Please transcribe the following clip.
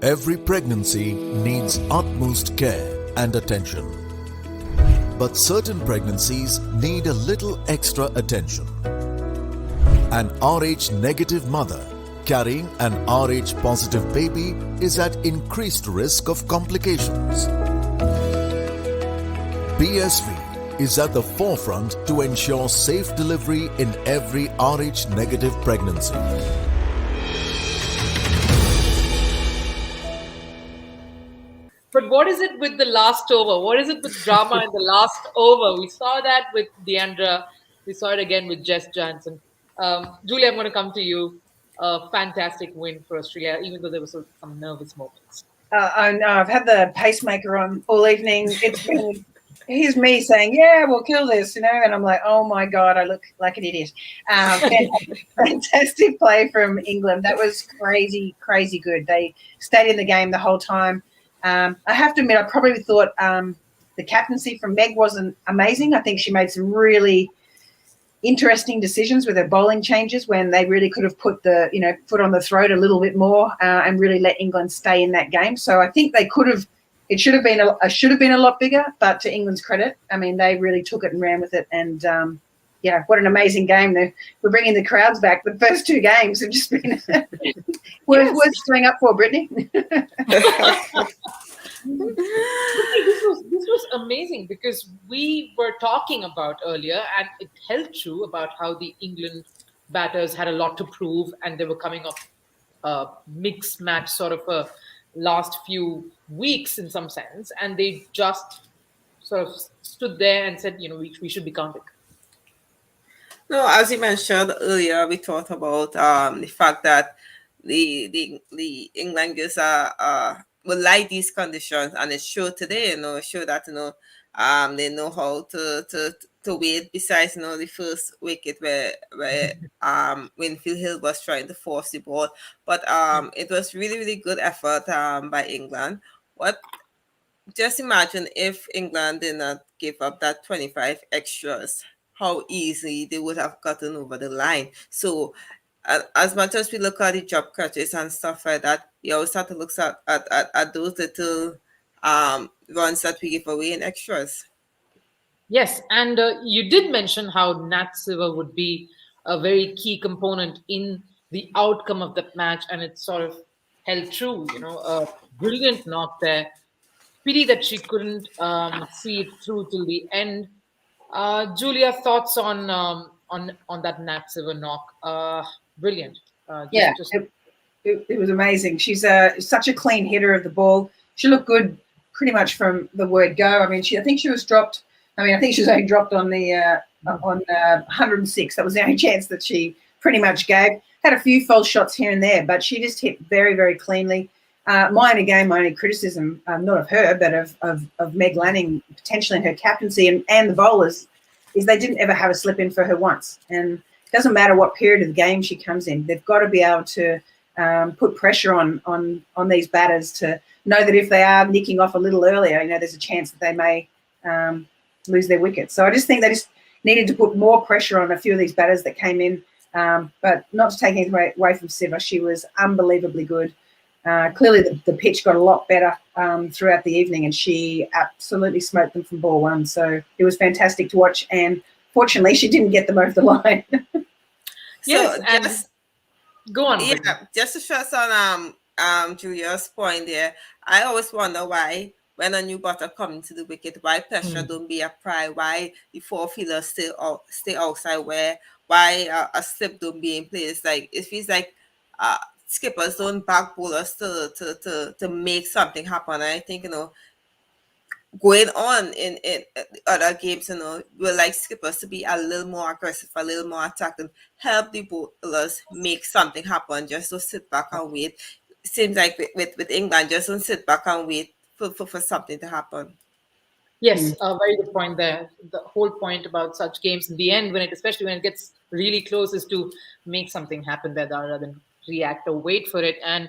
Every pregnancy needs utmost care and attention. But certain pregnancies need a little extra attention. An Rh negative mother carrying an Rh positive baby is at increased risk of complications. BSV is at the forefront to ensure safe delivery in every Rh negative pregnancy. But what is it with the last over? What is it with drama in the last over? We saw that with Deandra. We saw it again with Jess Johnson. Julie, I'm going to come to you. Fantastic win for Australia, even though there were some nervous moments. I know. I've had the pacemaker on all evening. Here's me saying, "Yeah, we'll kill this," and I'm like, "Oh my God, I look like an idiot." Fantastic play from England. That was crazy, crazy good. They stayed in the game the whole time. I have to admit, I probably thought the captaincy from Meg wasn't amazing. I think she made some really interesting decisions with her bowling changes when they really could have put the foot on the throat a little bit more and really let England stay in that game. So I think they could have. It should have been a lot bigger. But to England's credit, I mean, they really took it and ran with it. And what an amazing game! We're bringing the crowds back. The first two games have just been worth staying up for, Brittany. This was amazing because we were talking about earlier, and it held true about how the England batters had a lot to prove, and they were coming off a mixed match sort of a last few weeks in some sense, and they just sort of stood there and said, we should be counted. No, as you mentioned earlier, we talked about the fact that the England girls will like these conditions, and it showed today. It showed that they know how to wait. Besides, the first wicket where Winfield Hill was trying to force the ball, but it was really, really good effort by England. Just imagine if England did not give up that 25 extras, how easily they would have gotten over the line. So as much as we look at the job catches and stuff like that, we always have to look at those little runs that we give away in extras. Yes, and you did mention how Nat Sciver would be a very key component in the outcome of that match, and it sort of held true. A brilliant knock there. Pity that she couldn't see it through till the end. Julia, thoughts on that Nat Sciver knock? Brilliant. It was amazing. She's such a clean hitter of the ball. She looked good pretty much from the word go. I mean, I think she was dropped. I think she was only dropped on the 106. That was the only chance that she pretty much gave. Had a few false shots here and there, but she just hit very, very cleanly. My only criticism, not of her, but of Meg Lanning potentially in her captaincy and the bowlers, is they didn't ever have a slip in for her once. And it doesn't matter what period of the game she comes in, they've got to be able to put pressure on these batters to know that if they are nicking off a little earlier, there's a chance that they may lose their wicket. So I just think they just needed to put more pressure on a few of these batters that came in, but not to take anything away from Sciver. She was unbelievably good. Clearly the pitch got a lot better throughout the evening, and she absolutely smoked them from ball one. So it was fantastic to watch, and fortunately she didn't get them over the line. Yes, go on. Yeah, just to stress on Julia's point there, I always wonder why when a new batter comes to the wicket, why pressure don't be applied, why the four fielders stay outside, why a slip don't be in place. Like it feels like skippers don't back bowlers to make something happen. I think going on in other games, we like skippers to be a little more aggressive, a little more attacking, help the bowlers make something happen. Just to sit back and wait. It seems like with England, just don't sit back and wait for something to happen. Yes, very good point there. The whole point about such games in the end, especially when it gets really close, is to make something happen there rather than react or wait for it. And